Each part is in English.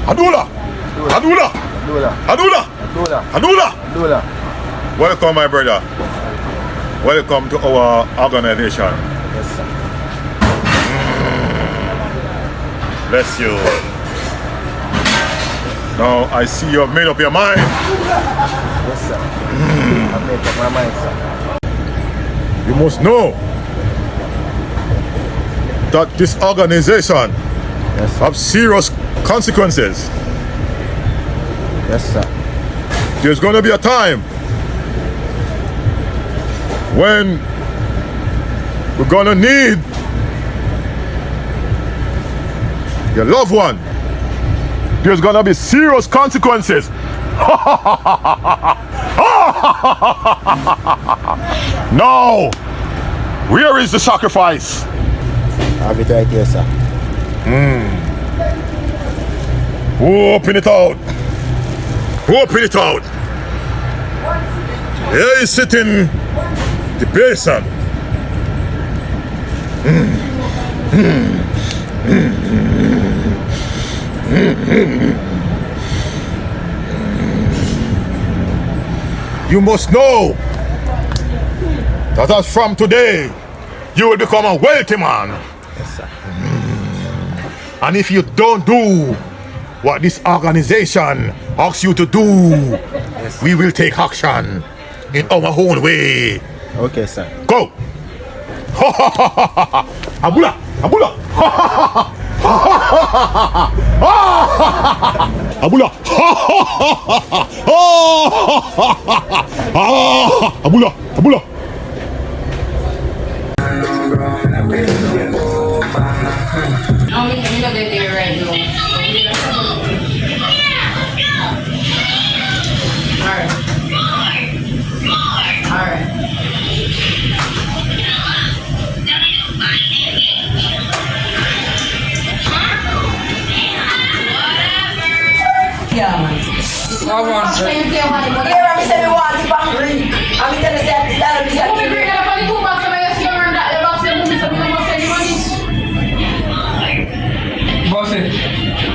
Adula. Adula. Adula. Adula. Adula. Welcome, my brother. Welcome to our organization. Yes, sir. Bless you. Now I see you have made up your mind. Yes, sir. I made up my mind, sir. You must know that this organization Yes, sir. have serious consequences. Yes, sir. There's going to be a time when we're going to need your loved one. There's going to be serious consequences. Now, where is the sacrifice? I have it right here, sir. Open it out. Open it out. Here is sitting the person. You must know that as from today, you will become a wealthy man. Yes, sir. And if you don't do what this organization asks you to do, Yes, we will take action in our own way. okay, sir. Go! Abula! Abula! Abula! Abula! Abula!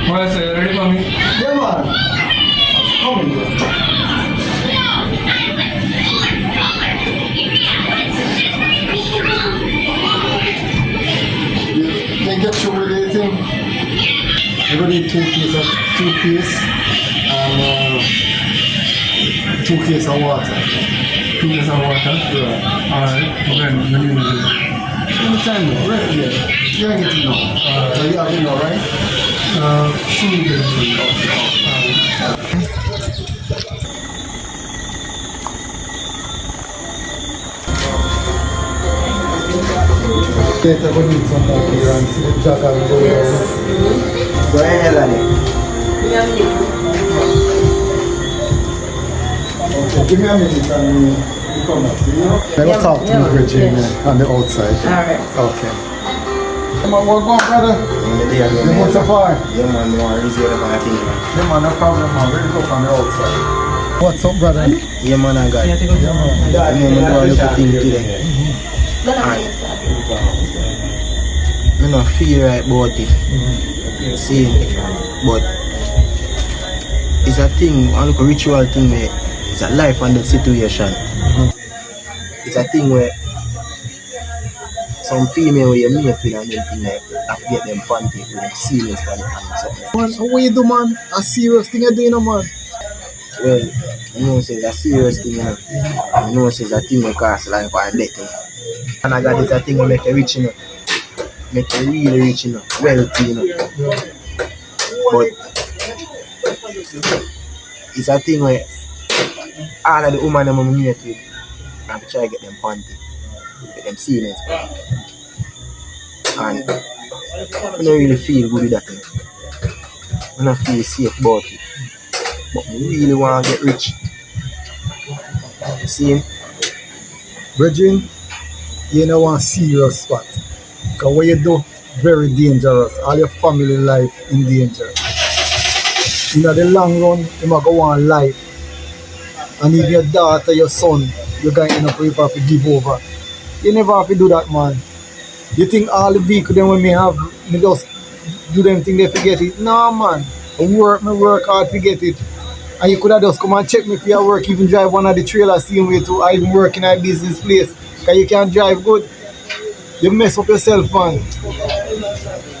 Boss, ready for me? Yeah, man. Come in here. They get you with anything. You're going to need 2 cases of toothpaste and 2 cases of water. 2 years of water? Yeah. Alright, when you need it? Anytime now, right here. You ain't getting now. So you have it now, right? Soon you get it for you. Later we need some more clearance. Jack and go there. Go ahead, Annie. Okay, give me a minute and we come up. I will talk to you, Virginia, on the outside. Alright. Okay. Come on, what going, brother? You want so far? Yeah, man, more easier than my thing. Yeah, man, no problem, man. We'll go from the outside. What's up, brother? Yeah, man, I got it. Yeah, man. Yeah, man, I do a little thing today. I don't feel right about it. See, but it's a thing, a little ritual thing where it's a life and death situation. It's a thing where some female where you meet with and them thing like have to get them panty with them serious panty and something. Man, so what you do, man? A serious thing you do, you know, man? Well, you know, it's a serious thing, you know. You know, it's a thing that costs life and death, you know. And I got this a thing that make you rich, you know. Make you really rich, you know. Wealthy, you know. But it's a thing where all of the women I'm meet with have to try to get them panty. Get them serious. And I don't really feel good with that, you know. I don't feel safe about it. But I really want to get rich. You see? Virgin, you know one serious spot. Because what you do, very dangerous. All your family life in danger. In the long run, you might go on life. And if your daughter, your son, you're going to end up with have to give over. You never have to do that, man. You think all the vehicle them when me have, me just do them thing they forget it? No, man. Me work hard to get it. And you could have just come and check me for your work, even drive one of the trailers same way too. I even work in a business place. Cause you can't drive good. You mess up yourself, man.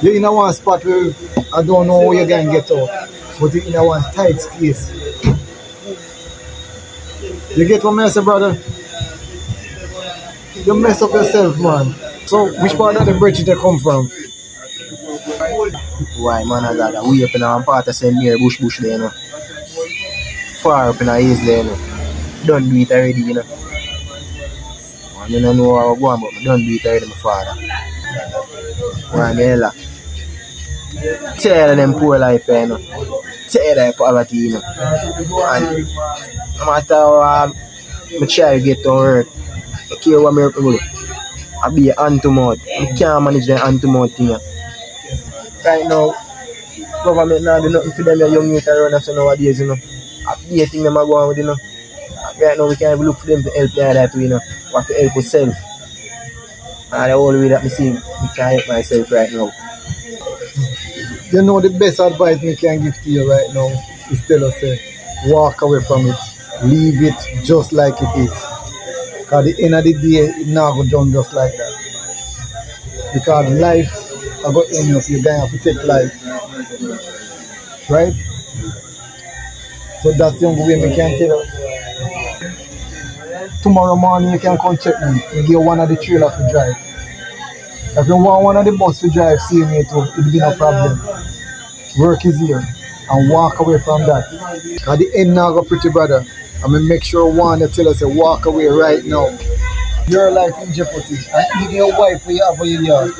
You're in a one spot where I don't know how you're gonna get out. But you're in a one tight space. You get what I say, brother? You mess up yourself, man. So which part of the bridge did you come from? Why, man, I got we up in a part of St. Mary bush there, you know. Far up in a east there, you know. Don't do it already, you know. I don't know how I go on, but I don't do it already, my father. Why, me hella. Tired of them poor life, you know. Tired of poverty, you know. And no matter how I try to get to work, I care what me do. I be an hand-to-mouth. I can't manage the hand-to-mouth thing. Right now, government now do nothing for them young youth around us nowadays, you know. I be a thing them are going with, you know. Right now we can't even look for them to help them that way, you know. We have to help ourselves. And the only way that I see, I can help myself right now. You know the best advice me can give to you right now is tell us walk away from it. Leave it just like it is. Cause at the end of the day, it not go done just like that. Because life I got end up, you're gonna have to take life. Right? So that's the only way me can tell you. Tomorrow morning you can come check me. You give one of the trailer to drive. If you want one of the bus to drive, see me too, it'll be no problem. Work is here. And walk away from that. At the end now go pretty brother. I'm gonna make sure one that tell us to walk away right now. Your life in jeopardy. And even your wife where you have for your yard.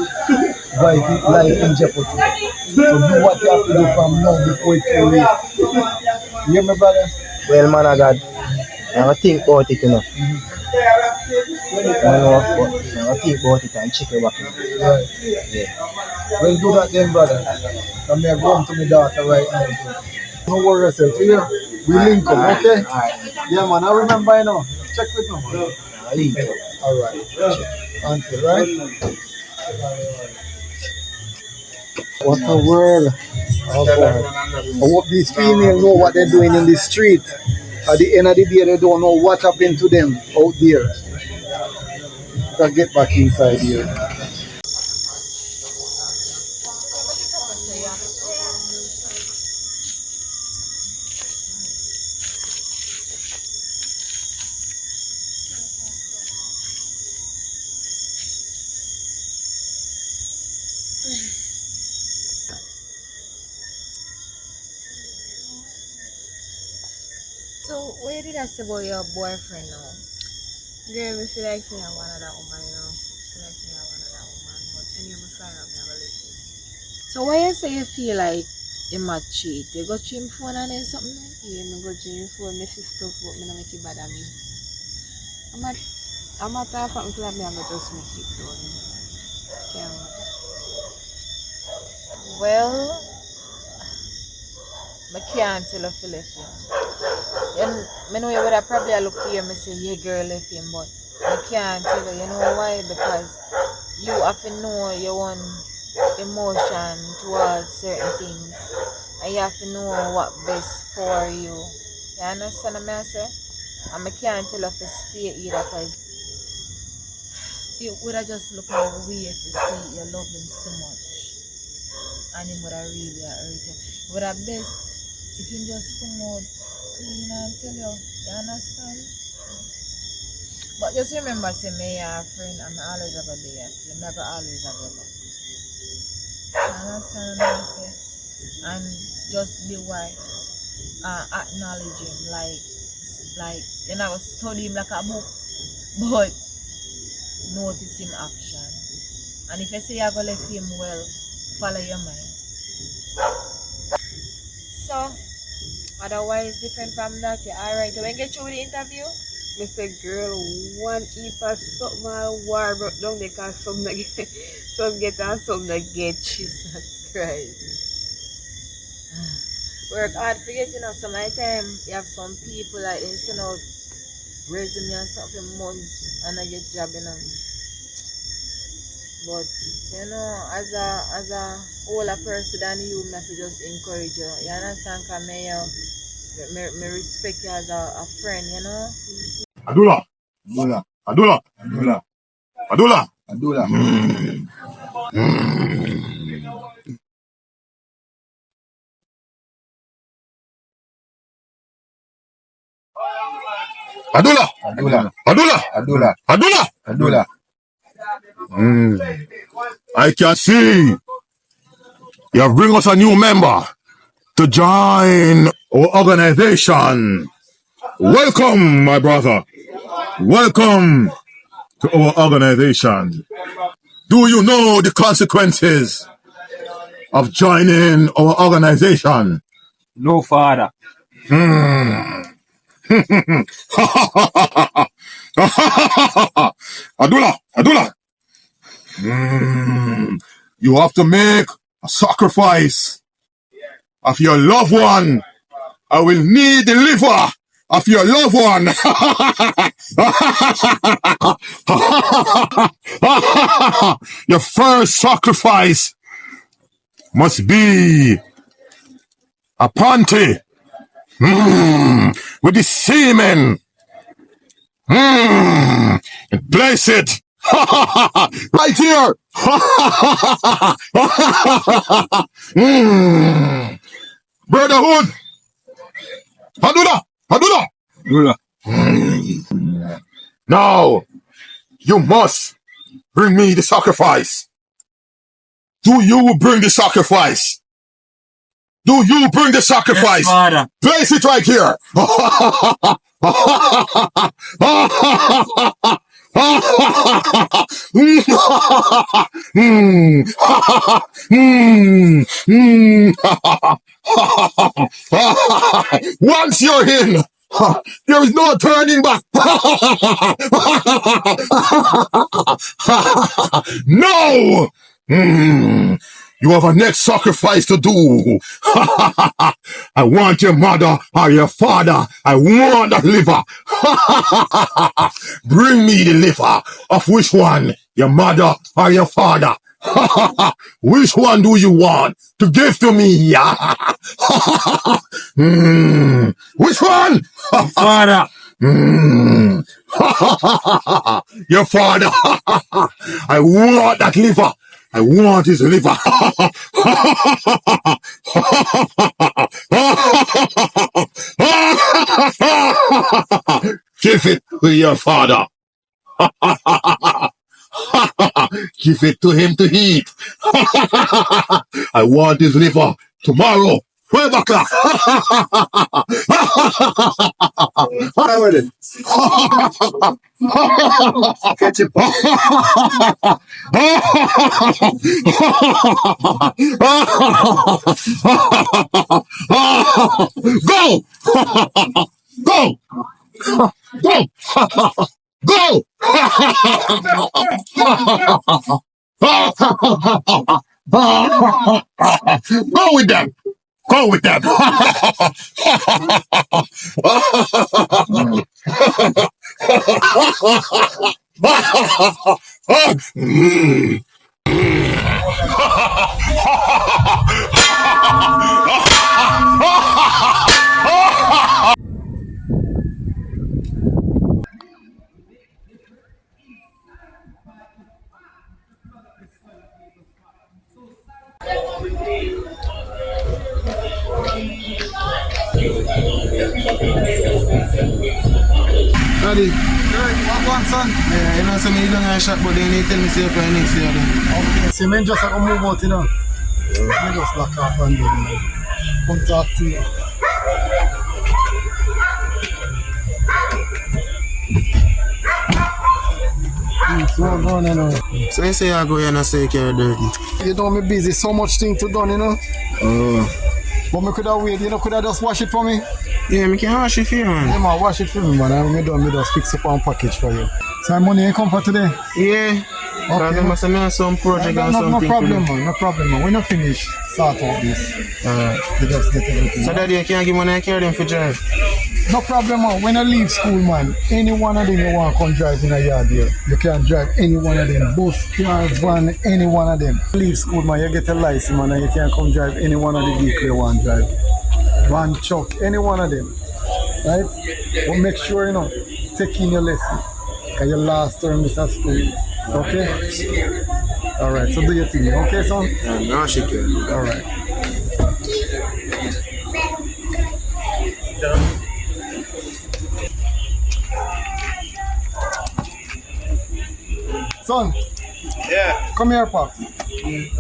Life in jeopardy. So do what you have to do from now before it's too late. You hear me, brother? Well, man, I got, I think about it, you know. I think about it and check it back. Right. Yeah. Well, do that then, brother. I'm going home to my daughter right now. So. Don't worry yourself. Yeah? We link up, okay? Alright. Yeah, man. I remember, you know. Check with me, man. Link up. All right. Answer, right? What a world. Oh, boy. I hope these females know what they're doing in the street. At the end of the day, they don't know what happened to them out there. Gotta get back inside here. So, what did I say about your boyfriend now? Girl, me feel like you have one other woman, you know. Feel like you have one other woman, but anyway, me find out me have a little. So, why you say you feel like you might cheat? You go to him phone and then something? Yeah, me go to him phone, me feel stuff, but me not make it bother me. I'm at talk about me feel like me, I'm going to just make it done. Can't. Well, I can't tell if you left him. And I know you would have probably look for you and say, yeah, girl left him, but I can't tell you. You know why? Because you have to know your own emotion towards certain things. And you have to know what best for you. You understand what I say? And I can't tell if you stay either because you would have just looked away to see you love him so much. And it would have really hurt you. It would have best if you just come out clean and tell you. You understand? But just remember, say, me a friend and I always have a day. You never always have a back. You understand what I say? And just be wise. Acknowledge him like you're not gonna study him like a book, but notice him action. And if you say you're gonna let him well, follow your mind. So, otherwise, different from that, you're alright. When you get through with the interview, I say, girl, one heap of something I war broke down because some get some get and some not get. Jesus Christ. Work hard for it, you know. So my time, you have some people like they send out resume and stuff in months and I get job, you know. But you know, as a older person than you, me have to just encourage you. You understand? Cause me respect you as a friend, you know. Adula. Adula. Adula. Adula. Adula. Adula. Adula. Adula. Adula. Adula. Adula. Adula. I can see you have bring us a new member to join our organization. Welcome, my brother. Welcome to our organization. Do you know the consequences of joining our organization? No, Father. Adula, Adula. You have to make a sacrifice of your loved one. I will need the liver of your loved one. Your first sacrifice must be a panty with the semen. And place it right here. Brotherhood. Hadula. Hadula. Adula. Now, you must bring me the sacrifice. Do you bring the sacrifice? Do you bring the sacrifice? Yes, Father. Place it right here. Once you're in, there is no turning back. No! You have a next sacrifice to do. I want your mother or your father. I want that liver. Bring me the liver. Of which one? Your mother or your father? Which one do you want to give to me? Which one? Father. Your father. I want that liver. I want his liver. Give it to your father. Give it to him to eat. I want his liver tomorrow. 12 o'clock. Catch it. Go! Go! Go! Go! Go with them! Go with them! Daddy. What one, son? Yeah, you know, some you don't have a shot, but then they tell me say for next year. Okay, see, men just like move out, you know. I just lock off and then come talk to you. So I'm going anyway. So you say I go here and I say carry dirty. You know me busy, so much thing to done, you know. Oh. But me could have wait, you know, could have just wash it for me? Yeah, me can wash it for you, man. Yeah, man, wash it for me, man. I'm done, me just fix up one package for you. So money ain't come for today? Yeah. Because I must have some project or something. No problem, man. No problem, man. We're not finished. Sort out this. Alright. You just get everything. So daddy, you can't give money, I carry them for drive. No problem, man. When I leave school, man, any one of them you want to come drive in a yard here, you can drive any one of them. Bus, car, van, any one of them. Leave school, man, you get a license, man, and you can come drive any one of the vehicles you want to drive. Van, truck, any one of them. Right? But make sure, you know, take in your lesson. Because your last term is at school. Okay? Alright, so do your thing. Okay, son? No, she can. Alright. Son. Yeah. Come here, Pop. You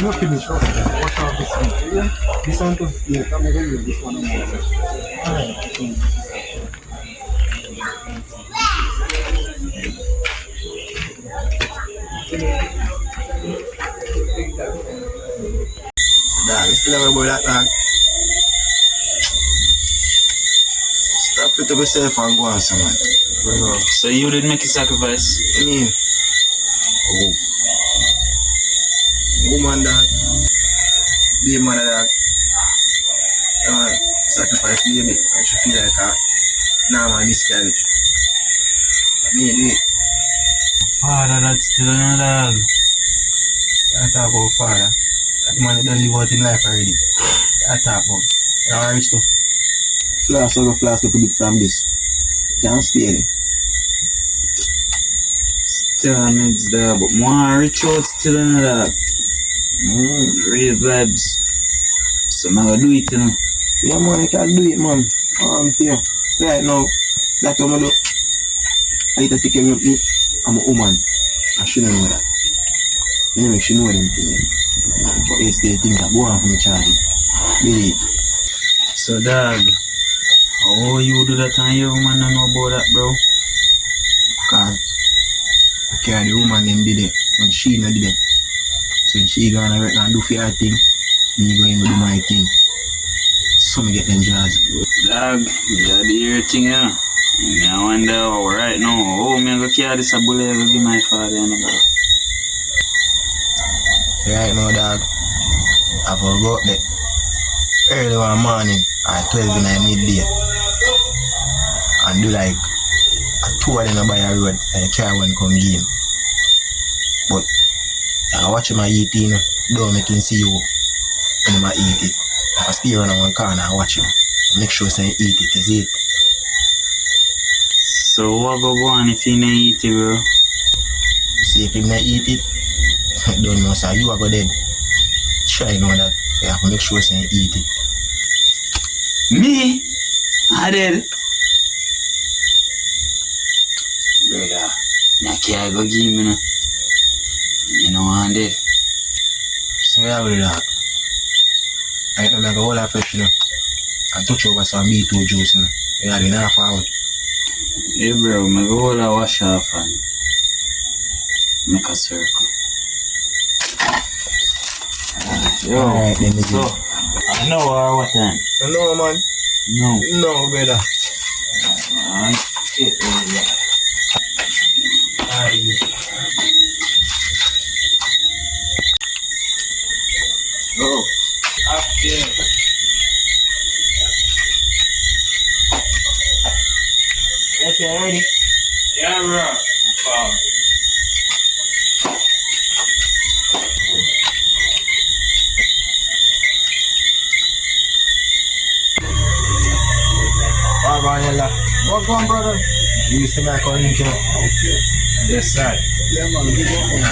not finish. Watch out this one. Yeah? This one too? Yeah, come here. This one. Alright. Dog, you still have about that dog. Stop it to yourself and go on someone. So you did make a sacrifice? I mean, woman dog, be a mother dog. Sacrifice baby, and she feel like a normal miscarriage. I mean, do it. Father, that's still another dog. I talk about father. That man don't live out in life already. I talk about. You are rich too. Flask over flask look a bit from this. Can't stay there. Still a mix there, but more rich out still another dog. Real vibes. So I'm gonna do it, you know. Yeah, man, you can do it, man. Here. Right now, that's what I do. I need to take care of me. I'm a woman. I shouldn't know that. Anyway, she know them things. But it's the things that go on for me, Charlie. Believe. So dog, how you do that and your woman don't know about that, bro? Because I carry the woman them did it when she not did it. So when she gonna work and do for her thing, me going to do my thing. So me get them jobs. Dog, yeah, the ear thing, yeah. I wonder right now, how me go carry this a bullet to give my father and bro. Right now, dog, I will go up there early one morning at 12 in the midday and do like a tour in the by a road and a car one come game. But I watch him eat it, you know, don't make him see you when him eat it. I stay around one corner and watch him. Make sure say eat it, is it? So what go on if he not eat it, bro? See if him not eat it, don't know, sir, you are go dead. Try know that. You have to make sure say eat it. Me? I did. Brother, I can't go give me no. You know want it. So yeah, with that. I don't make a whole lot of fresh, you know. And touch over some B2 juice, you know. Yeah, they not forward. Hey bro, I go all a wash off and make a circle. Yo, alright, then so, I know or what time? No, man. No. No, brother. Okay, Oh. okay. Yes, you ready? Yeah, bro. Wow. What's going on, brother? You see my calling you. Yes, sir. Yeah, man. Big up, man.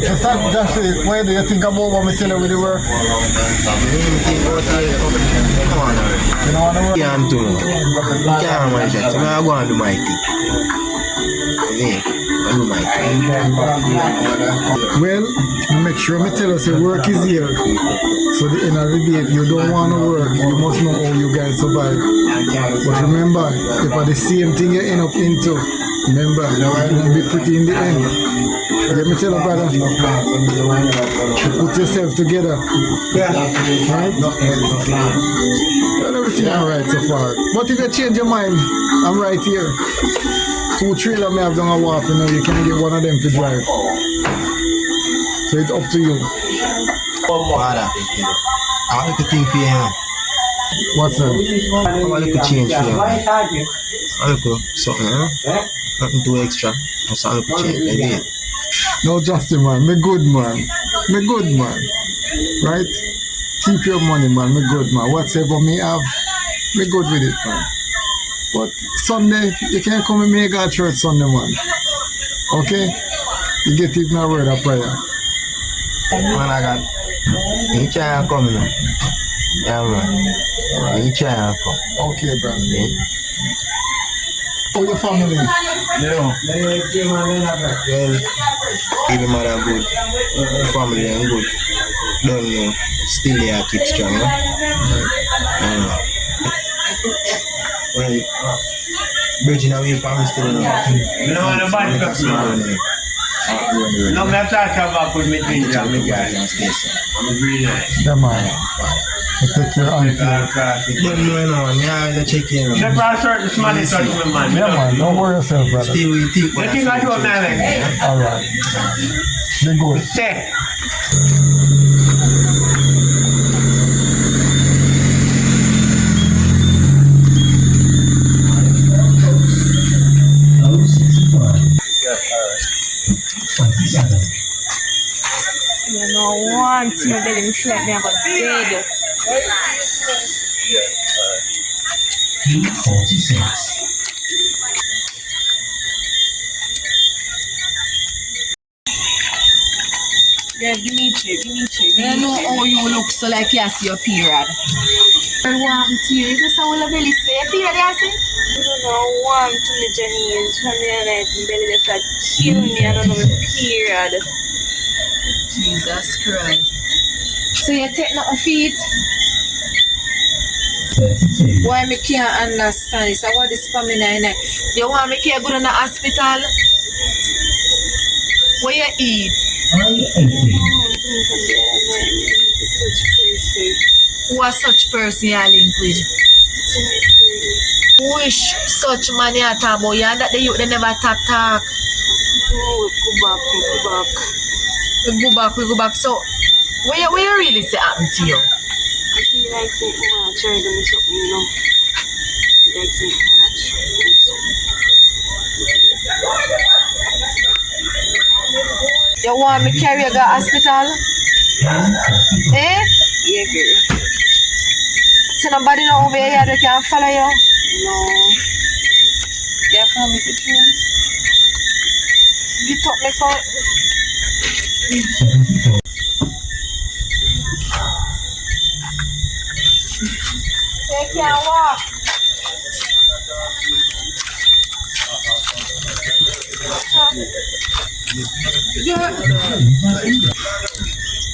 So, son, just say, what do you think about what I tell you with the work? Come on, You know what I work? can't do it. Can't manage that. So I go and do my thing. Yeah, I do my thing. Well, make sure me tell us the work is here. So the end of the day, if you don't want to work, you must know how you guys survive. But remember, if it's the same thing you end up into, remember, it won't be pretty in the end. Let me tell you, brother, put yourself together. Right? Well, everything alright so far. But if you change your mind, I'm right here. 2 trailers may have done a walk, you know, you can get one of them to drive. So it's up to you. Father, I want to think for you, man. What's that? I want to change for you, man. I want to something, you know? Nothing too extra. Just a little change, maybe. No, Justin, man. Me good, man. Me good, man. Right? Keep your money, man. Me good, man. Whatever me have, me good with it, man. But Sunday, you can't come and make our church Sunday, man. Okay? You get it in a word of prayer. Man, I got. You try and come, you know? Yeah, man. You try and come. Okay, brother. How your family? Well, baby mother good. Family and good. Don't know. Still there, keep strong, no? Well, Bridging away from still, you know? No, no, no. No, me talk about with me drink and me guys. I'm a green. Yeah, man. I take your auntie. Don't know, you know, man. Yeah, I check in. The first shirt, this man is touching me, man. Yeah, man. Don't worry yourself, brother. Still, we think. The thing I do, man. All right. Be good. Say. You know, once me didn't sleep, me have a dead. Yeah, give me check. I know how you look so like you see your period. I want to you. Just how will I really say a period, you see? I don't know, one to me Jenny's from the night and belly just like kill me, I don't know my period. Jesus Christ. So you take nothing feet? Why me can't understand this? I want this for me now. You want me to go to the hospital? What you eat? Who are such person you are linked with? Wish such man you talk about you and that the youth they never talk. We go back. So what you really say happen to you? I feel like saying I want to try to do something, you know. Like saying I want to try to do something. You want me carry you to the hospital? Eh? Yeah, girl. So nobody know over here that can follow you? No. Yeah, follow me to you. Get up me phone. They can't walk. Yeah.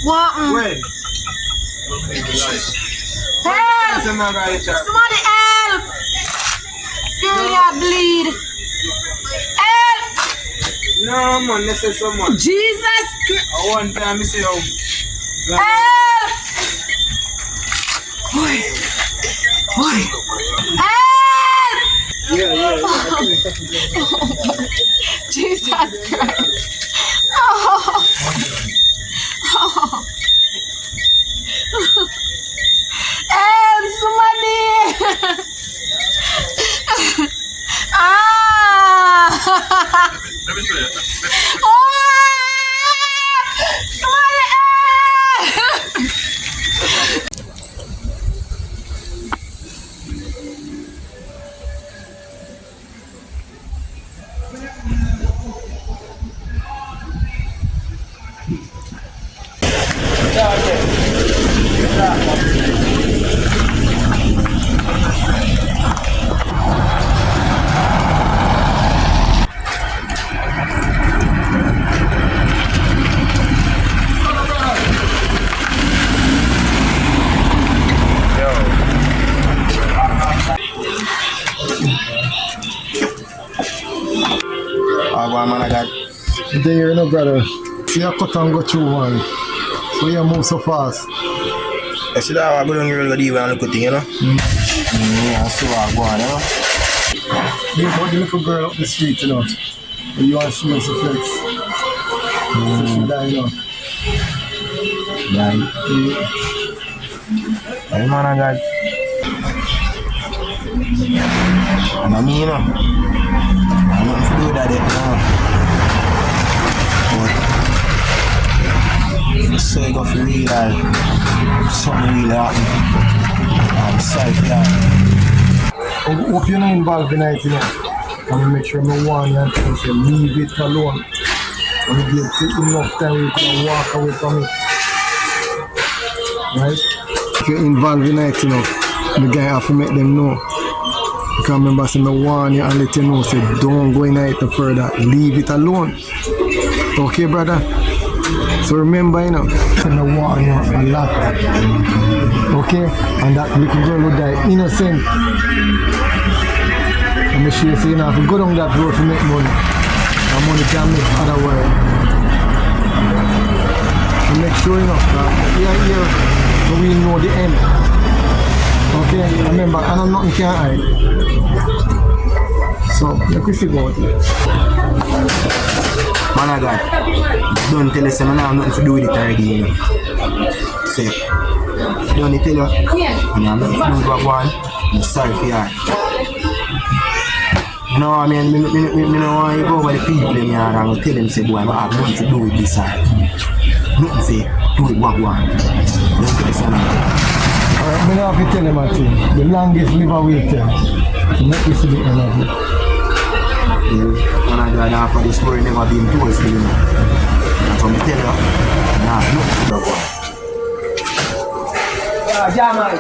What? When? Help! Somebody help! Girl, you bleed. Help! No, man, this is someone. Jesus Christ! I want time, I see how. Help! Boy! Help! Yeah. Jesus Christ! Oh! Help! Somebody! Ah! Man, I got. There, you know, brother. See, I cut and go through one. So you move so fast. I see that I go down here and leave and look at thing, you know? Yeah, so I go on, you know? You got the little girl up the street, you know. And you want to see us flex. So she die, you know. Right. Hey, man, I got. And I mean, I'm not to do that yet, but so you go for real, something really happen. I'm sorry for that. I hope you're not involved in it, you know. And make sure no one and tell say leave it alone. And you give enough time you can walk away from it. Right? If you're involved in it, you know, the guy have to make them know. Because remember, say, I warn you and let you know, say, don't go in it no further. Leave it alone. Okay, brother? So remember, you know, say, I warn you a lot. Okay? And that little girl who died innocent. And make sure you say, you know, if you go down that road to make money, and money can make otherwise. And make sure, you know, you're here, so we know the end. Okay? Remember, and I'm nothing can hide. So, you can figure out it. Man, I got. Don't tell us, man, I have nothing to do with it already, you know. Say, don't tell you, and I have nothing to do with what one. I'm sorry for you. No, I mean, I don't want you to go over the people in here and tell them, say, boy, I have nothing to do with this side. Nothing say, do with what one. Don't tell us, Alright, I have to tell them a thing. The longest liver will tell. So make this to the end of it. Man, I got half of the story never been told to you. And so I tell you, nah, nothing to do with one. Yeah, man.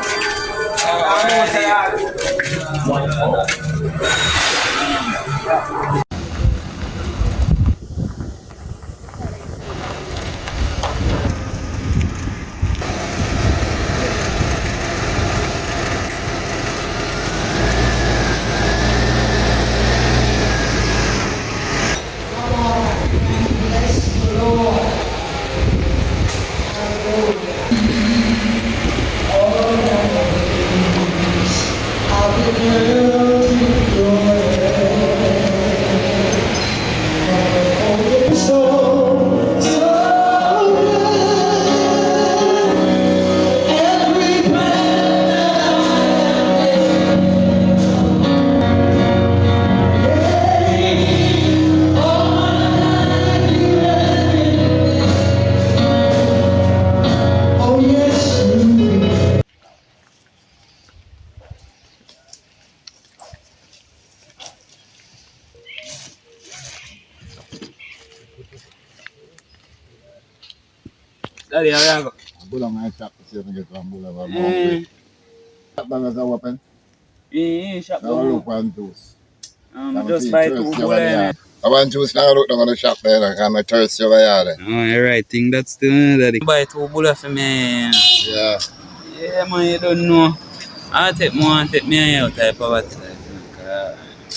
Daddy, how you go? Go down my shop to see if I get one bull of a mouth. Shop down as a weapon. Yeah, shop Now down. look one juice. Just buy 2 bull in. I want juice now look down on the shop there and I'm thirsty over here. Oh, you're right. Think that's still daddy. Buy 2 bull for me. Yeah. Yeah, man, you don't know. I take more and take me out type of what.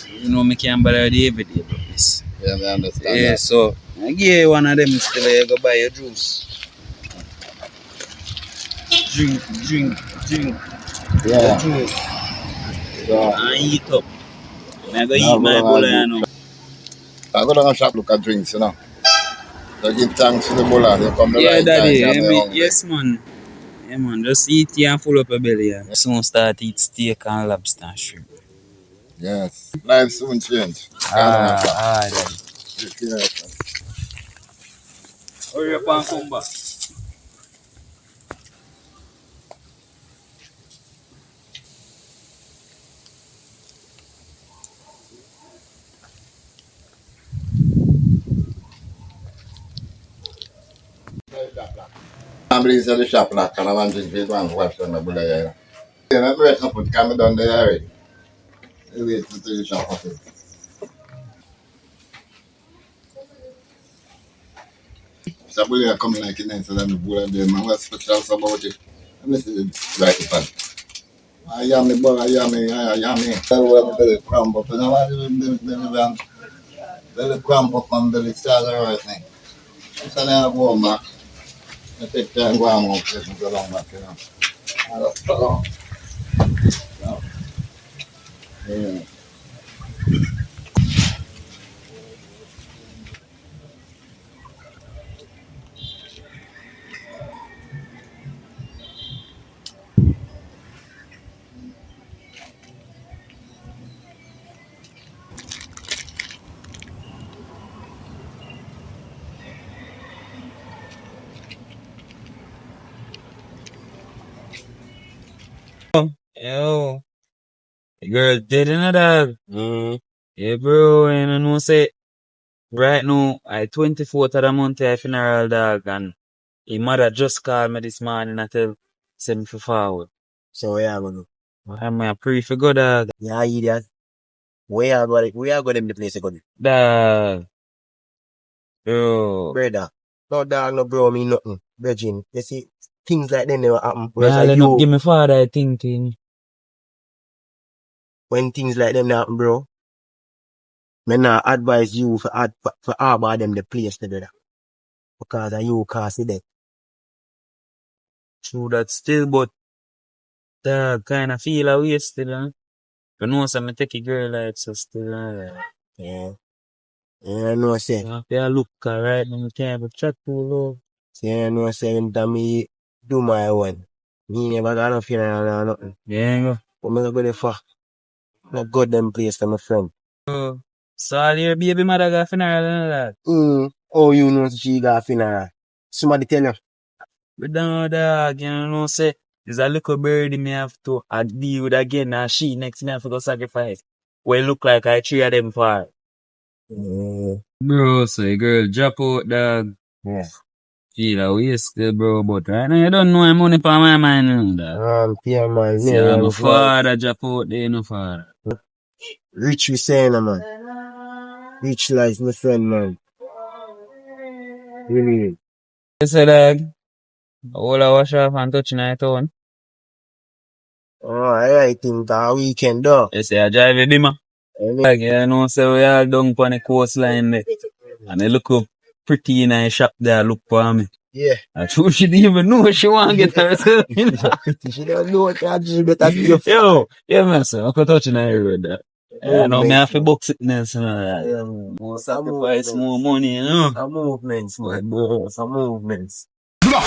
You know, me can't bother the everyday business. Yeah, I understand Yeah, that. so I give you one of them still, you go buy your juice. Drink. Yeah. Juice. So, And eat up. I go eat my bull, you know. I go down the shop look at drinks, you know. So give thanks to the bull they come the Yeah, right daddy. time. Yes, man. Yeah, man. Just eat here and full up your belly. Yeah. Soon start eat steak and lobster and shrimp. Yes. Life soon change. Daddy. Yes. Hurry up and come back. I'm in the shop lock and I want to drink one wash on the bull here. Yeah, I'm ready to put camera down there already. I wait to the shop open. So bull coming like it so then the bull there, man. What's special about it? I'm listening to right pan. I am the bull, I am me. I will belly cramp up and I want to belly cramp up and belly start everything. So then I go back. I take time go on out and go down back, you know. I just go down. Yeah. Yo, the girl dead in a dog. Yeah, bro, and I know say, right now, I 24th of the month, I funeral dog, and his mother just called me this morning and tell, send me for forward. So where you gonna do? I'm a pray for God, dog. Yeah, idiot. Where you go them the place you go? Dog. Bro. Brother. No dog, no bro, me nothing. Virgin. You see, things like that never happen. Me Whereas all end up you, give me father, I think. when things like them happen, bro, me not advise you for harbor them the place together. Because of you cause it. True that still, but dog, kind of feel a way still, huh? You know, some me take a girl like so still, Yeah. Yeah, I know, say. yeah, look, alright, me can't even chat too low. See, I know, say, when time me do my one. Me never got no funeral or nothing. Yeah, go. But me go there for. No good them place for my friend. So all your baby mother got funeral and all that. Oh, you know she got a funeral. Somebody tell you. But no, dog, you know, say, there's a little birdie me have to deal with again, and she next me have to go sacrifice. Well, look like I three of them for her. Bro, so a girl drop out, dog. Yeah. Feel a way still, bro, but right now you don't know I'm money for my mind, you know, dog. Yeah, man. See, I'm a father drop out there, no father. Rich we saying, man. Rich life, my friend, man. Really. You say, dog, all I wash off and touch night on. Oh, I think that weekend, though. You say, I drive a dimmer. Like, you know, so we all down on the coastline there. And they look up pretty in a shop there, look for me. Yeah. I true she didn't even know she want to get herself in. She don't know what she better do. Yo, yeah, man, so I could touch in the road there. I know me have to box sickness and all that. Yeah, More sacrifice, more money, you know. Some movements, man, bro. Some movements. Adula.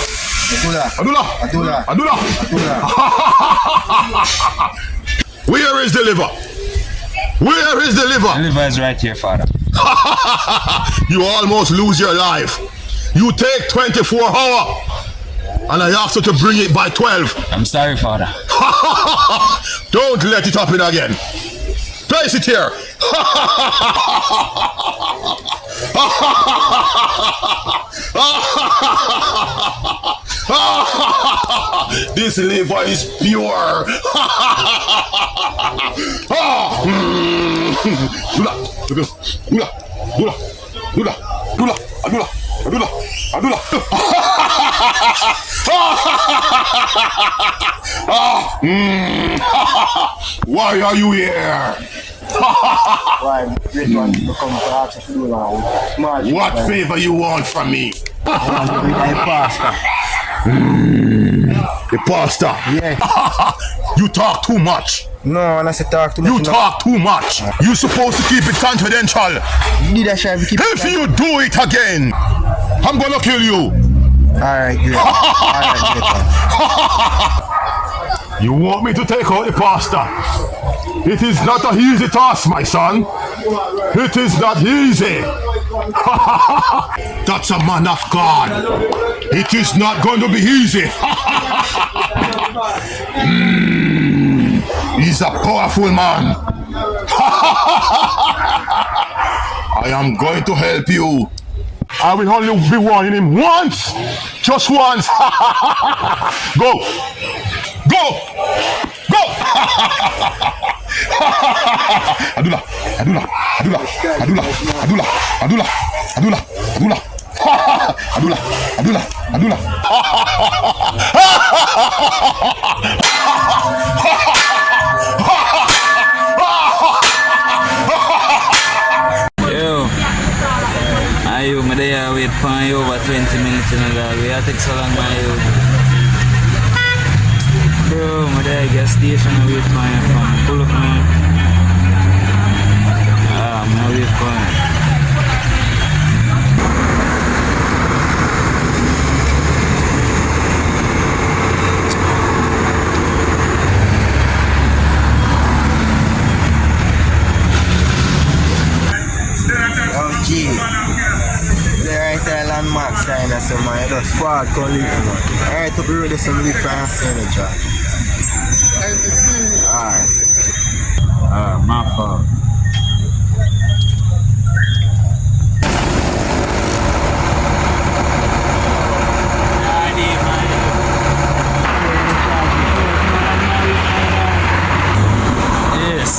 Where is the liver? Where is the liver? The liver is right here, father. You almost lose your life. You take 24 hours and I asked you to bring it by 12. I'm sorry, father. Don't let it happen again. Place it here. This liver is pure. Adula. Why are you here? Why? Great one to come to ask if you do What favor you want from me? I want to be thy pastor. The pastor? Yeah. You talk too much. No, and I say talk too much. You talk too much. You supposed to keep it confidential. Leadership, keep it. If you do it again, I'm gonna kill you. Alright, great. Alright, great. You want me to take out the pastor? It is not an easy task, my son. It is not easy. That's a man of God. It is not going to be easy. He's a powerful man. I am going to help you. I will only be warning him once. Just once. Go. Adula. Yo, you, my day I wait for you over 20 minutes in a dog. We take so long, my you. Bro, my day I get station and wait for you from pull up, man. I'm wait for you. Okay. The right there landmark sign or something, man. Just forward, call it, man. Alright, up the road, there's some different signature.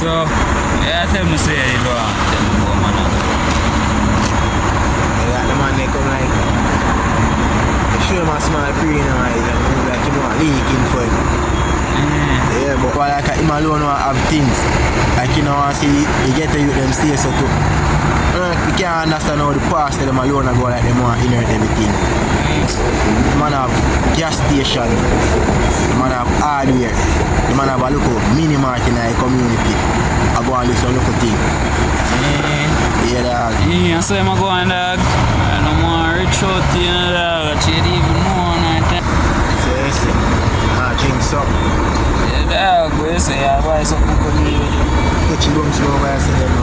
So, yeah, tell me say you don't tell me go man. Like the man they come like they show him a small brain and like you know a leaking for him. Yeah, but like him alone have things. Like you know see he get to you them stay so too. We can't understand how the past them alone go like them want inherit everything. The man have gas station, the man have hardware, the man have a local mini mart in the community. I go and listen to local thing. Yeah, dog. Yeah, so I'm going dog. I don't want to reach out to you dog. You don't even know nothing. Yes, drink some. Yeah, dog, we say I buy something for me. Touch your lungs over and say them.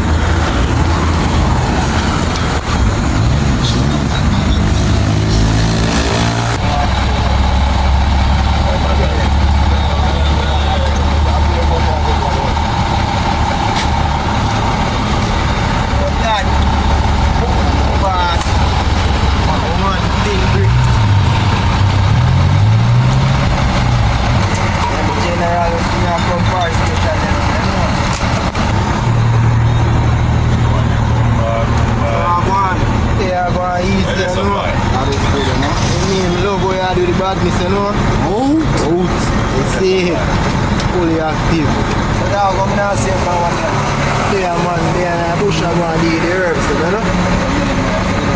Badness, you know? Out. You see, fully active. So now I'm going to say for one day, man, there in the bush, I'm going to do the herbs, you know?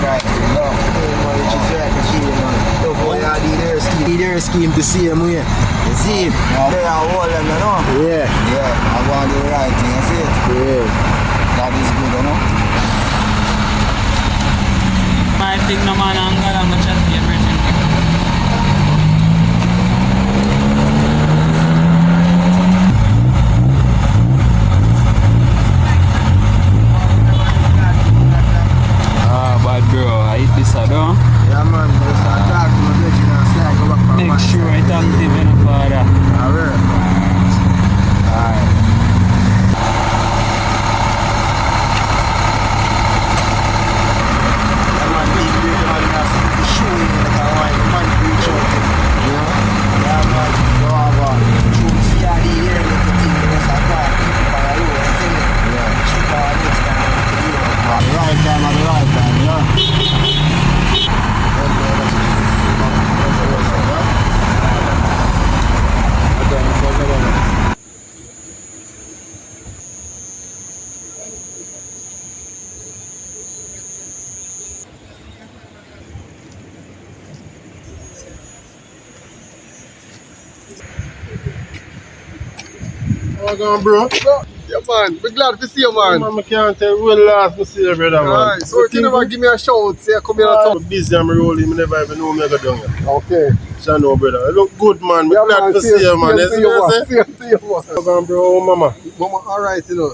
Right, no. Which is right, the key, man. So for you do the herb scheme the same way. You see? They are all them, you know? Yeah. Yeah, I'm going to do the right thing, you see? Yeah. That is good, you know? I think no man, I'm going to chat to you, Bridget. Bad bro, I eat this I don't. Yeah man, just attack my legend and slide go back for make sure I thank him for that. Alright. Alright. Yeah man, big great man, you have something to show you like a wine, the man reach out to you know? Yeah man, you have a true CRD here, little thing, you just attack, for a low, you see me? Yeah. Check out next time, you know? At the right time, yeah? How going, bro? Yeah, man. We're glad to see you, man. Man, I can't tell you when last I see you, brother, man. Alright, so you never give me a shout, say come here and talk. I'm busy, I'm rolling, I never even know me go down here. Okay. So know, brother. You look good, man. I'm Yeah, glad man, to see you, man. Same to you, man. Same to you, man. How going, bro? Oh, mama. Mama, alright, you know.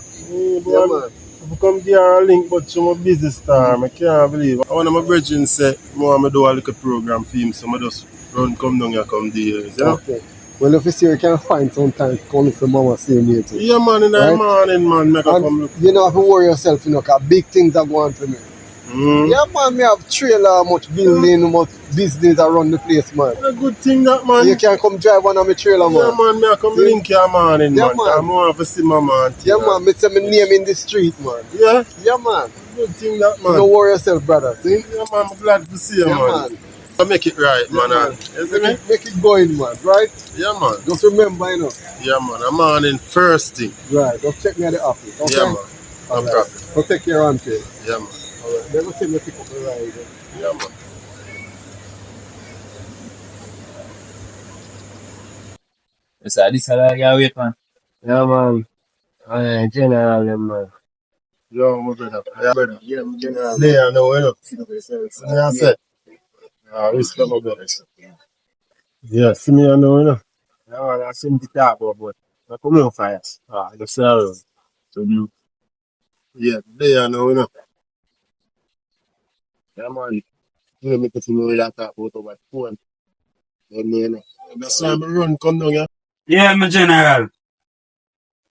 Bro, Yeah, man. if I come there a link, but you're my busy star, I can't believe it. One of my brethren said, I want to do a little program for him, so I just run, come down here, come there, you know? Okay. Well, if you see, you can find some time to come look for mama same way too. Yeah, man, in the morning, man, make her come look. You don't have to worry yourself, you know, because big things are going for me. Yeah, man, me have trailer, much building, much business around the place, man. It's a good thing that, man. So you can come drive one of my trailer, man. Yeah, man, me I come link your morning, Yeah, man. man. I'm more to see my man. Yeah, man, me say my name in the street, man. Yeah? Yeah, man. Good thing that, So man. don't worry yourself, brother, see? Yeah, man, I'm glad to see you, Yeah, man. man. I make it right, Yeah, man. man. You see me? Make it going, man, right? Yeah, man. Just remember, you know. Yeah, man. I'm on in first thing. Right, just check me at the office, okay? Yeah, man. No All right. problem. So take care, Auntie. Yeah, man. All right. Never see me pick up the ride. Yeah, man. So this is like a wait man. Yeah, man. General, them, man. Yo, my brother. Yeah, brother. Yeah, general. Yeah, I know, you know. Yeah, I said. Respect my brother. Yeah, see me, I know, you know. Yeah, man, I seem to talk about, but I come on fire. I just sorrow. So you, Yeah, today I know, you know. yeah, man. You know, make it know that talk about over the phone. Then, you know. That's why I run, come down here. Yeah, my general.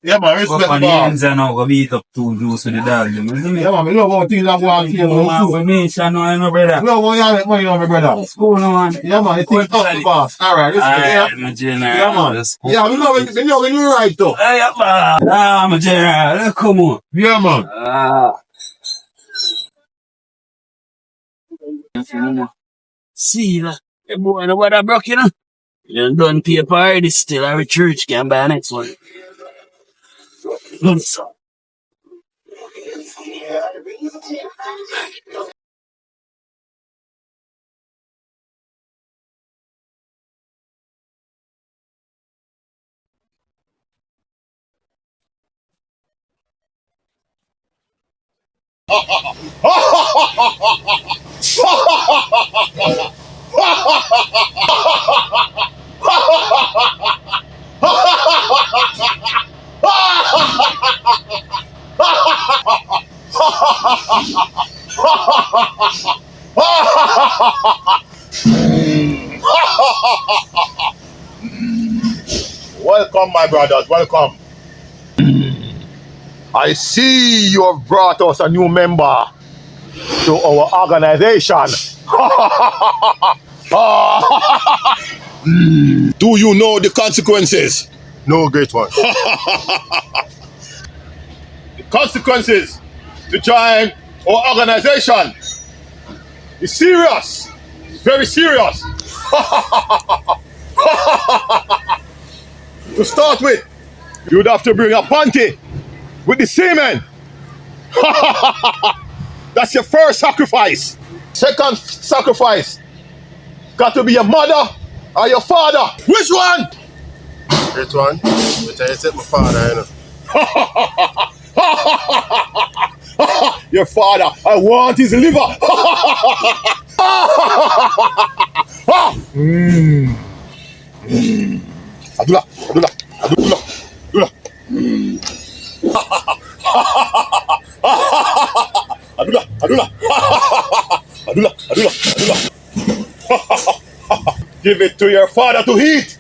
Yeah, man, Go respect up on the boss. ends and now go beat up two juice with the dog. You know me? Yeah, man, we love how things are going here, man. With me, son, no, I know, brother. We love how you make money, my brother. It's cool, no, man. Yeah, man, it's up the boss. Alright, respect. Alright, my general. Yeah, man. That's cool. Yeah, we know when you're right, though. Hey, my general. Come on. Yeah, man. See, the boy, no what I broke, you know? You done paper already, still our church can buy next one. Good son. Welcome, my brothers, welcome. I see you have brought us a new member to our organization. Do you know the consequences? No, great one. The consequences to join our organization is serious. It's very serious. To start with, you'd have to bring a panty with the semen. That's your first sacrifice. Second sacrifice, got to be your mother or your father. Which one? Which one? Which I take my father, you know. Your father, I want his liver. Adula, Adula, Adula, Adula. Adula, Adula. Adula, Adula, Adula. Give it to your father to eat.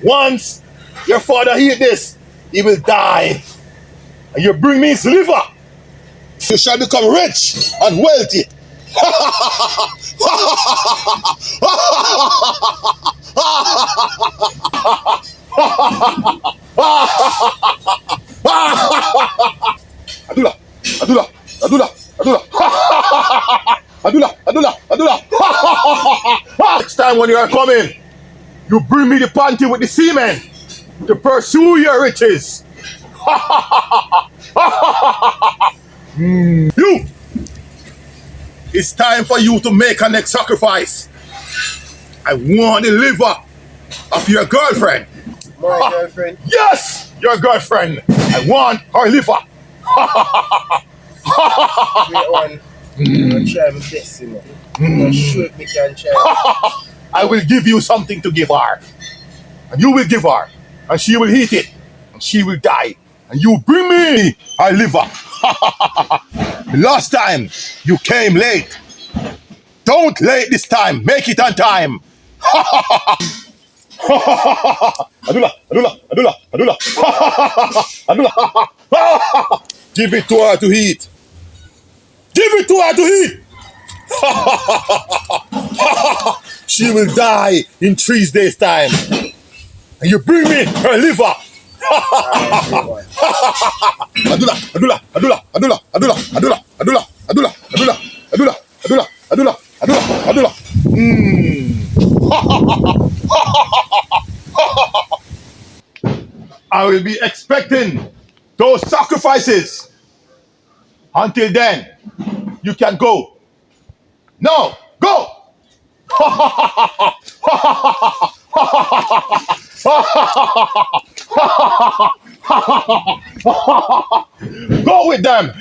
Once your father eat this, he will die. And you bring me his liver. You shall become rich and wealthy. Adula, Adula, Adula, Adula. Adula, Adula, Adula. Next time when you are coming, you bring me the panty with the semen to pursue your riches. You! It's time for you to make a next sacrifice. I want the liver of your girlfriend. My girlfriend? Yes, your girlfriend. I want her liver. Great one. I'll try my best, you know. I'm sure we can try. I will give you something to give her. And you will give her. And she will eat it. And she will die. And you bring me her liver. Last time, you came late. Don't late this time. Make it on time. Adula, Adula, Adula, Adula. Adula. Give it to her to eat. Give it to her to eat. She will die in 3 days' time. And you bring me her liver. Adula, Adula, Adula, Adula, Adula, Adula, Adula, Adula, Adula, Adula, Adula, Adula, Adula, Adula. I will be expecting those sacrifices. Until then, you can go. No, go. Go with them.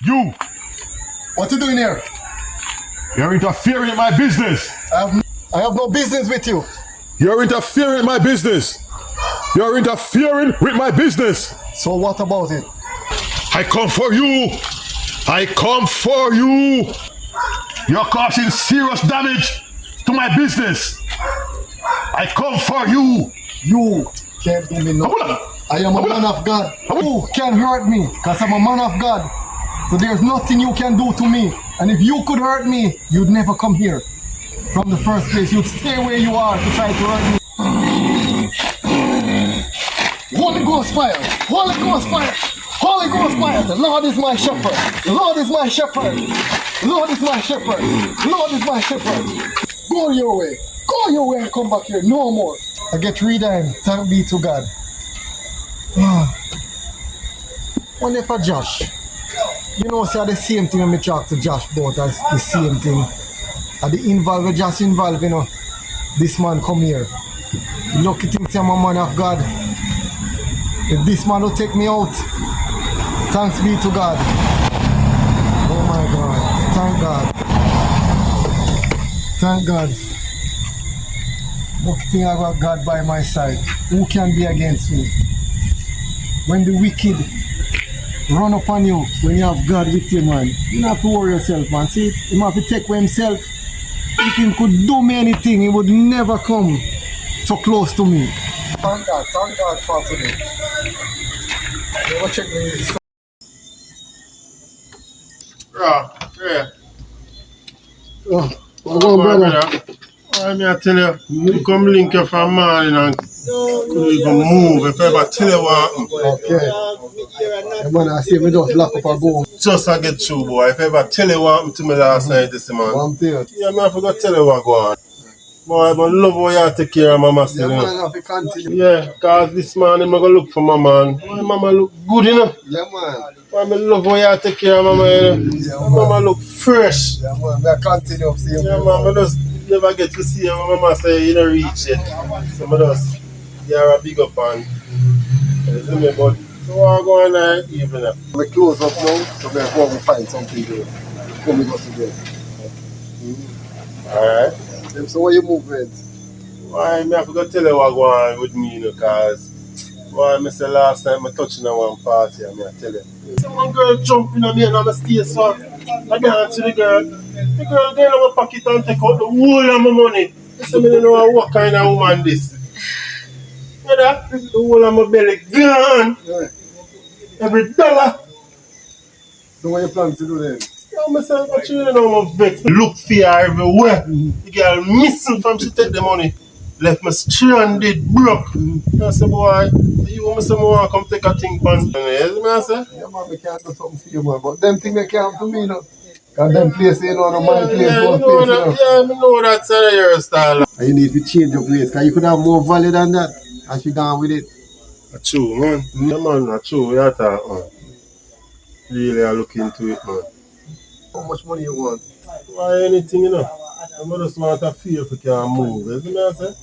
You. What is you doing here? You're interfering in my business. I have no business with you. You're interfering in my business. You're interfering with my business. So what about it? I come for you. I come for you. You're causing serious damage to my business. I come for you. You can't do me nothing. I am a man of God. You can hurt me because I'm a man of God. So there's nothing you can do to me. And if you could hurt me, you'd never come here. From the first place, you'd stay where you are to try to hurt me. Holy Ghost fire! Holy Ghost fire! Holy Ghost fire! The Lord is my shepherd. The Lord is my shepherd. The Lord is my shepherd. The Lord is my shepherd. Go your way. Go your way and come back here. No more. I get redeemed. Thank be to God. Wonder for Josh. You know, say the same thing when me talk to Josh about as the same thing. At the involved, just involved, you know. This man come here. The lucky thing say I'm a man of God. If this man will take me out, thanks be to God. Oh my God. Thank God. Thank God. Lucky thing I got God by my side. Who can be against me? When the wicked run upon you, when you have God with you, man, you don't have to worry yourself, man. See, he have to take for himself. If he could do me anything, he would never come so close to me. Thank God for today. Never check me. Yeah. Oh, Oh, brother. I tell you, you come link you from morning and couldn't even move. If I ever tell you what happened. Okay. Man, I see me just lock up a go. Just I get through, boy. If I ever tell you what happened to me last night, this man. One thing. Yeah, man, I forgot to tell you what go on. Boy, I love how you take care of mama still, Yeah, you man, I know. have to continue. Yeah, cause this man, I'm gonna look for my man. My mama look good, you know. Yeah, man. Boy, I love how you take care of mama, you know. Yeah, My mama look fresh. Yeah, man. I continue to see you. Yeah, man, I just never get to see her. My mama say you don't reach yet. So I just give her a big up and you see me, but so I go on there even. We close up now, so we're going to find something there before we go to bed. Alright. So what you movement? Why, I forgot to tell you what go on with me, you know, cause why, I say last time I touching on one party, and I tell you. So one girl jumping on me and I'm stay so I dance to the girl. The girl get in my pocket and take out the whole of my money. So I don't know what kind of woman this. You know, the whole of my belly gone. Yeah. Every dollar. So what you plan to do then? I myself, but you know my vet. Look for her everywhere. The girl missing from she take the money. Left me stranded, broke. I said, boy, you want me some more come take a thing pan. Yes, man, I say. Yeah, man, we can't do something for you, man. But them things they can't do me, you know. Because them place, you know, no my place, Yeah, one you know place, you that, know. yeah, I know that side of your style. And you need to change your place, because you could have more value than that. And she gone with it. That's true, man. Yeah, man, that's true. Yeah, that, man. Really, I look into it, man. How much money you want? Why anything, you know? I just want to feel if we can move. Isn't that, I say?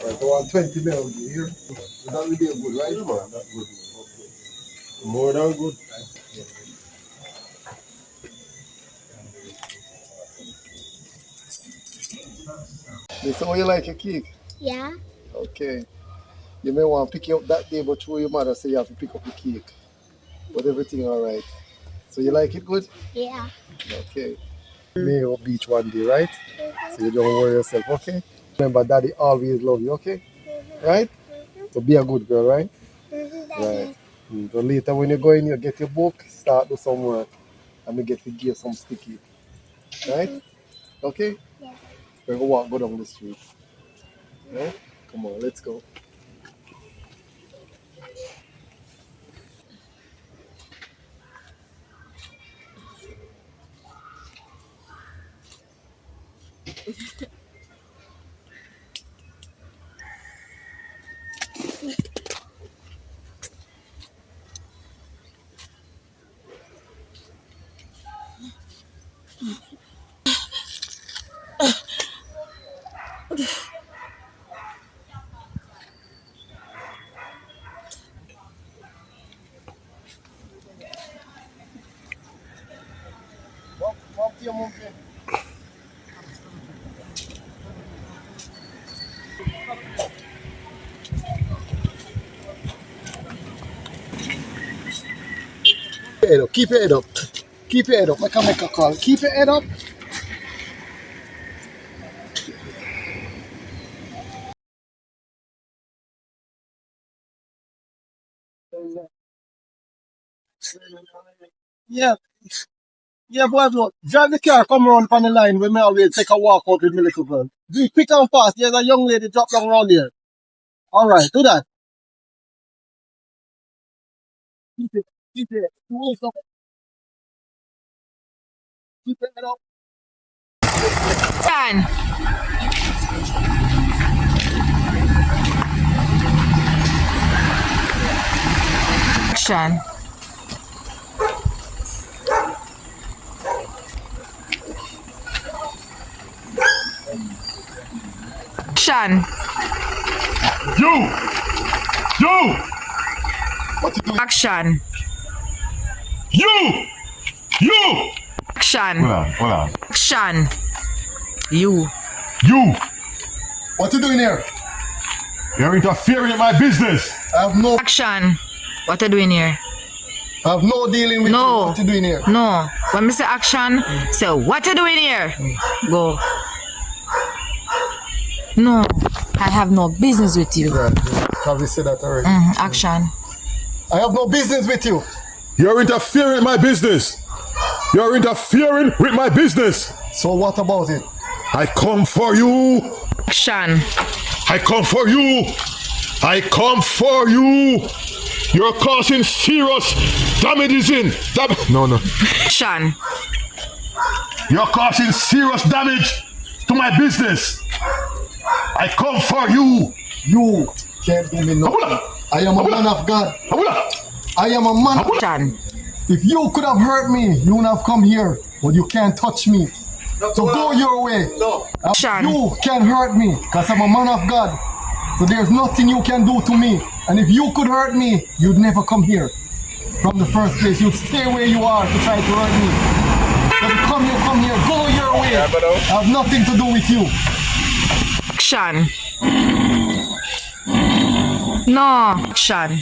Alright, so I want 20 mil here. So that will be a good, right? Yeah, man, that's good, man. Okay. More than good. Listen, how you like your cake? Yeah. Okay. You may want to pick you up that day, but through your mother say you have to pick up the cake. But everything alright. So you like it good? Yeah. Okay. Mayo Beach one day, right? So you don't worry yourself, okay? Remember, daddy always love you, okay? Right? So be a good girl, right? Right. So later when you go in, you get your book, start do some work. And we get to give some sticky. Right? Okay? Yeah. We're going to go down the street. Right? Come on, let's go. Keep your head up. Keep your head up. I can make a call. Keep your head up. Yeah. Yeah, boy. Drive the car, come around on the line. We may always take a walk out with my little girl. Do it quick and fast. There's a young lady drop down around here. All right, do that. Keep it. Keep it. Keep it up. Action. Action. Action. You! Action. You! Action. Hold on. Action. You. You! What you doing here? You're interfering in my business. I have no Action. What are you doing here? dealing with you. No. What you doing here? No. When I say action, say what are you doing here? Go. No. I have no business with you. Right. Have you said that already? Action. I have no business with you. You're interfering in my business. You're interfering with my business. So what about it? I come for you. Action. I come for you. I come for you. You're causing serious damages No. Action. You're causing serious damage to my business. I come for you. You can't do me nothing. I am a man of God. I am a man. Action. If you could have hurt me, you would have come here. But you can't touch me. So go your way. Action. You can't hurt me because I'm a man of God. So there's nothing you can do to me. And if you could hurt me, you'd never come here. From the first place, you'd stay where you are to try to hurt me. If you come here, go your way. I have nothing to do with you. Action. No. Action.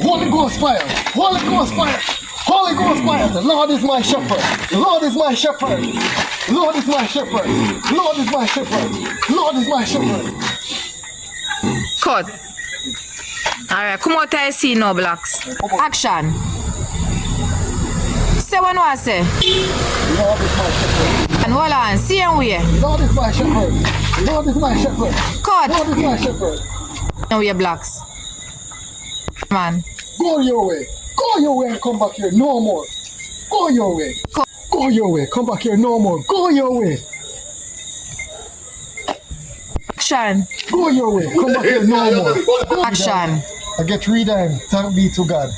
Holy Ghost fire! Holy Ghost fire! Holy Ghost fire! The Lord is my shepherd! The Lord is my shepherd! The Lord is my shepherd! The Lord is my shepherd! The Lord is my shepherd! Cut. Alright, come out I see no blocks. Action. Say what I say. The Lord is my shepherd! And hold on, see and where. The Lord is my shepherd! The Lord is my shepherd! Cut. The Lord is my shepherd! No your blocks. Man. Go your way! Go your way and come back here no more! Go your way! Go your way! Come back here no more! Go your way! Action. Go your way! Come back here no more! Action. I get redeemed. Thank be to God.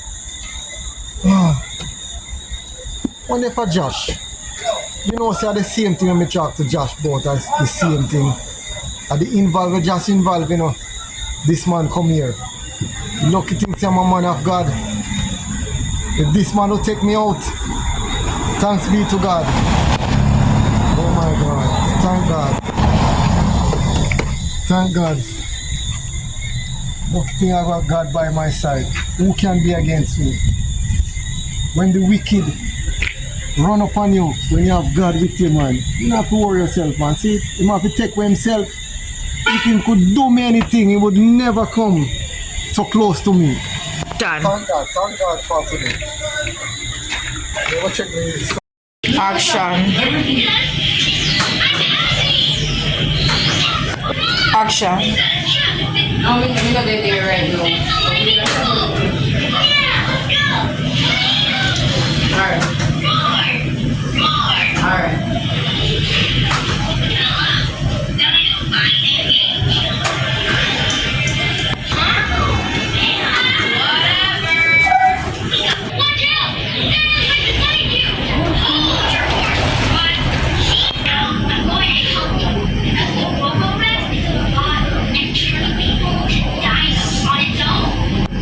Wonder for Josh. You know, say the same thing when I talk to Josh about as the same thing. At the involved, just involved, you know. This man come here. Lucky thing say I'm a man of God. If this man will take me out, thanks be to God. Oh my God. Thank God. Thank God. Lucky thing I got God by my side. Who can be against me? When the wicked run upon you, when you have God with you, man, you don't have to worry yourself, man. See, he have to take for himself. If he could do me anything, he would never come so close to me. Done. Thank God for today. Never check me. Action. Action. No, we know that they're right now. Alright.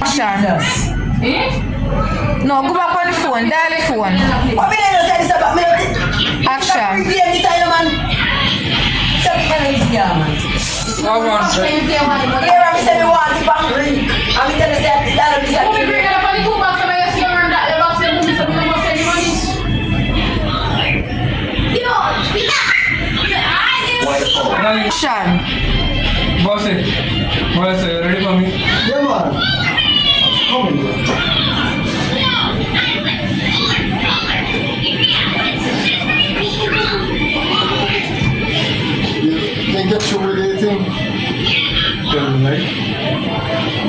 Action. No, go back on the phone. phone, dial the phone. What me don't say this about me? Action. What one, sir? Here I'm saying me want to bang ring. I'm telling you that y'all be saying. Bring it up on the 2 box and I see you run that. The box and move so we don't send you money. Action. Boss, what say? Ready for me? Yeah, man. Come on, bro. You can get through with anything?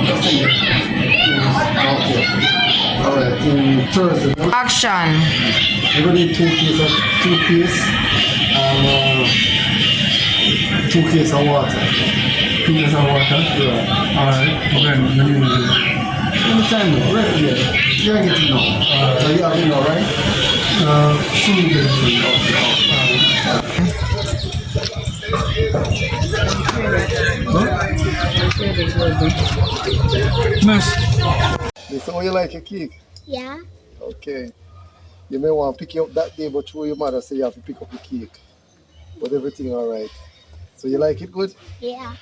Just in there. Okay. Alright, Thursday. Action. We're going to need 2 cases of toothpaste and 2 cases of water. 2 years of water? Yeah. Alright, when you will do it. Anytime now, right here. You ain't getting now. So you have it now, right? Soon get it for you. Miss. Listen, how you like your cake? Yeah. Okay. You may want to pick it up that day, but through your mother say you have to pick up the cake. But everything alright. So you like it good? Yeah.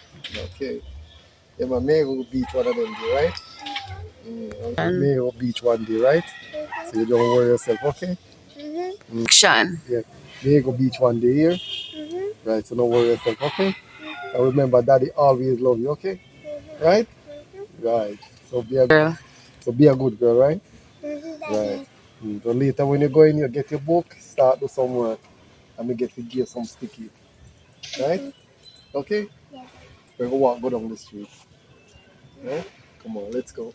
Okay. Yeah, but may go beach one of them day, right? May go beach one day, right? So you don't worry yourself, okay? Action. Yeah. May go beach one day here. Right, so don't worry yourself, okay? And remember, daddy always love you, okay? Right? Right. So be a Girl. good girl, right? Right. So later when you go in, you get your book, start do some work, and we get to give some sticky. Right? Okay? We're gonna go down the street. Right? Come on, let's go.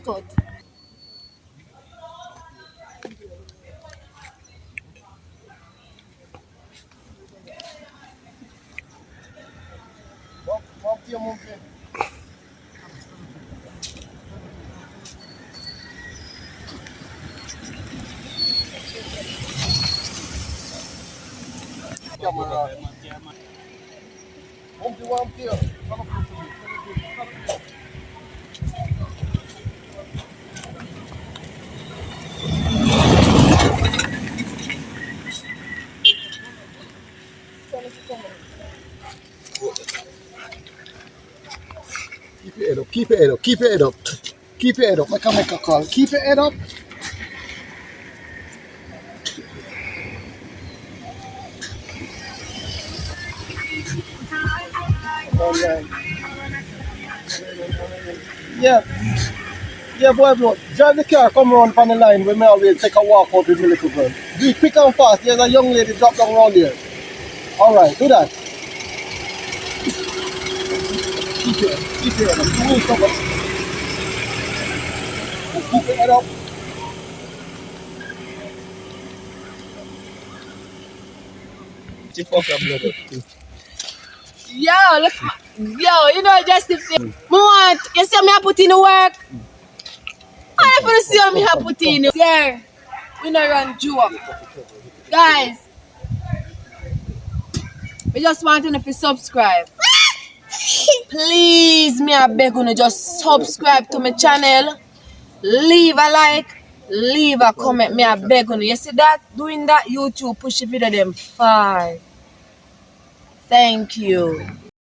Good. Keep your head up, keep your head up, keep your head up. Keep your head up, make a call. Keep your head up. Alright. Yeah. Yeah, boy, bro. Drive the car, come round on the line. We may always take a walk out with the little girl. Do it quick and fast. There's a young lady drop down around here. Alright, do that. Keep your head up. Don't wait so much. Just keep your head up. Yo, look, yo, you know just if me want, you see me I put in the work. I want to see me I put in. Yeah, we not run joke, guys. We just want you to subscribe. Please, me I beg you to just subscribe to my channel. Leave a like, leave a comment. Me I beg you. You see that? Doing that, YouTube push the video them far. Thank you.